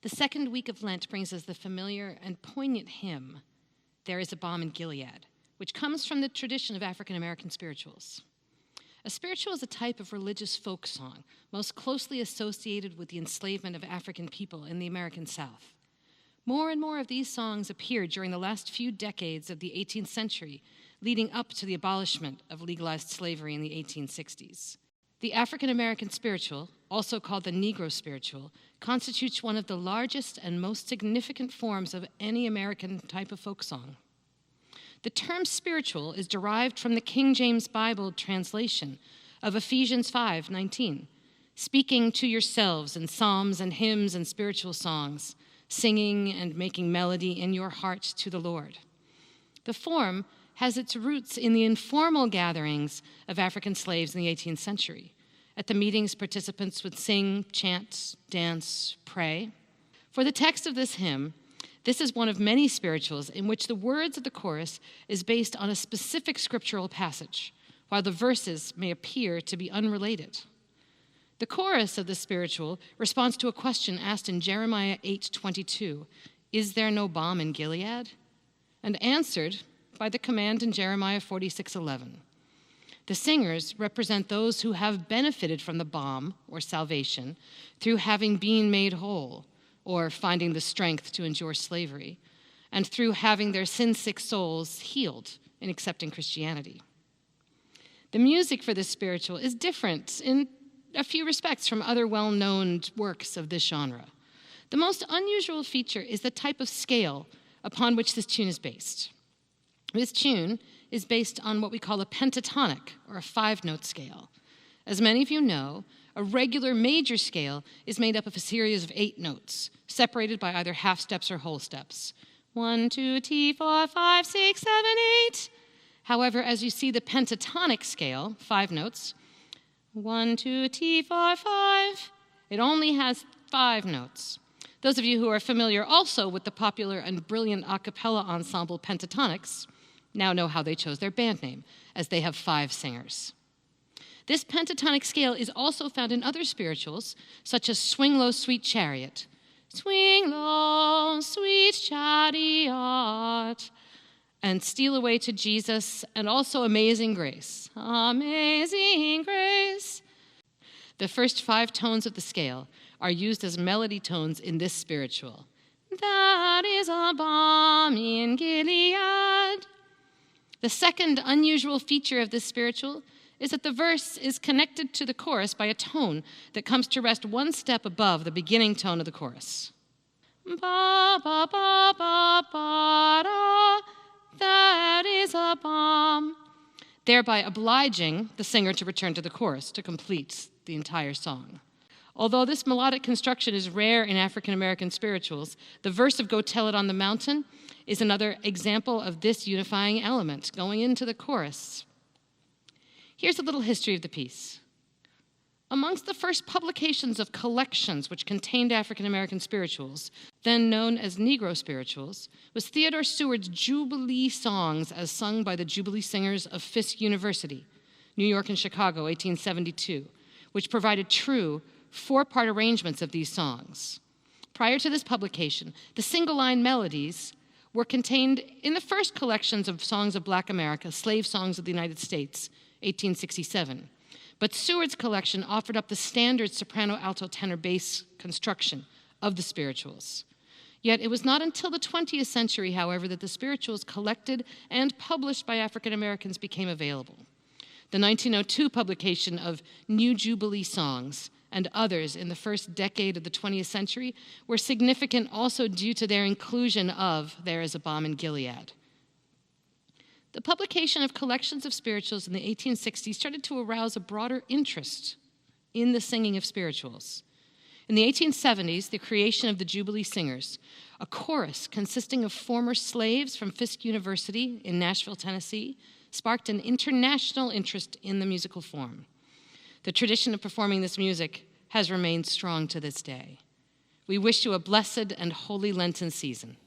The second week of Lent brings us the familiar and poignant hymn, "There is a Balm in Gilead," which comes from the tradition of African American spirituals. A spiritual is a type of religious folk song most closely associated with the enslavement of African people in the American South. More and more of these songs appeared during the last few decades of the 18th century, leading up to the abolishment of legalized slavery in the 1860s. The African American spiritual, also called the Negro spiritual, constitutes one of the largest and most significant forms of any American type of folk song. The term spiritual is derived from the King James Bible translation of Ephesians 5:19, speaking to yourselves in psalms and hymns and spiritual songs, singing and making melody in your heart to the Lord. The form has its roots in the informal gatherings of African slaves in the 18th century. At the meetings, participants would sing, chant, dance, pray. For the text of this hymn, this is one of many spirituals in which the words of the chorus is based on a specific scriptural passage, while the verses may appear to be unrelated. The chorus of the spiritual responds to a question asked in Jeremiah 8:22, "Is there no balm in Gilead?" and answered by the command in Jeremiah 46:11. The singers represent those who have benefited from the balm, or salvation, through having been made whole, or finding the strength to endure slavery, and through having their sin-sick souls healed in accepting Christianity. The music for this spiritual is different in a few respects from other well-known works of this genre. The most unusual feature is the type of scale upon which this tune is based. This tune is based on what we call a pentatonic, or a 5-note scale. As many of you know, a regular major scale is made up of a series of 8 notes, separated by either half steps or whole steps. 1, 2, T, 4, 5, 6, 7, 8. However, as you see the pentatonic scale, 5 notes, 1, 2, T, 4, 5, it only has 5 notes. Those of you who are familiar also with the popular and brilliant a cappella ensemble Pentatonics now know how they chose their band name, as they have 5 singers. This pentatonic scale is also found in other spirituals, such as Swing Low, Sweet Chariot. Swing low, sweet chariot, and Steal Away to Jesus, and also Amazing Grace. Amazing Grace. The first 5 tones of the scale are used as melody tones in this spiritual. That is a balm in Gilead. The second unusual feature of this spiritual is that the verse is connected to the chorus by a tone that comes to rest 1 step above the beginning tone of the chorus. Ba, ba, ba, ba, ba, da. That is a balm, thereby obliging the singer to return to the chorus to complete the entire song. Although this melodic construction is rare in African American spirituals, the verse of "Go Tell It on the Mountain" is another example of this unifying element going into the chorus. Here's a little history of the piece. Amongst the first publications of collections which contained African American spirituals, then known as Negro spirituals, was Theodore Seward's Jubilee songs as sung by the Jubilee Singers of Fisk University, New York and Chicago, 1872, which provided true 4-part arrangements of these songs. Prior to this publication, the single-line melodies were contained in the first collections of Songs of Black America, Slave Songs of the United States, 1867. But Seward's collection offered up the standard soprano, alto, tenor, bass construction of the spirituals. Yet it was not until the 20th century, however, that the spirituals collected and published by African Americans became available. The 1902 publication of New Jubilee Songs and others in the first decade of the 20th century were significant also due to their inclusion of "There is a Balm in Gilead." The publication of collections of spirituals in the 1860s started to arouse a broader interest in the singing of spirituals. In the 1870s, the creation of the Jubilee Singers, a chorus consisting of former slaves from Fisk University in Nashville, Tennessee, sparked an international interest in the musical form. The tradition of performing this music has remained strong to this day. We wish you a blessed and holy Lenten season.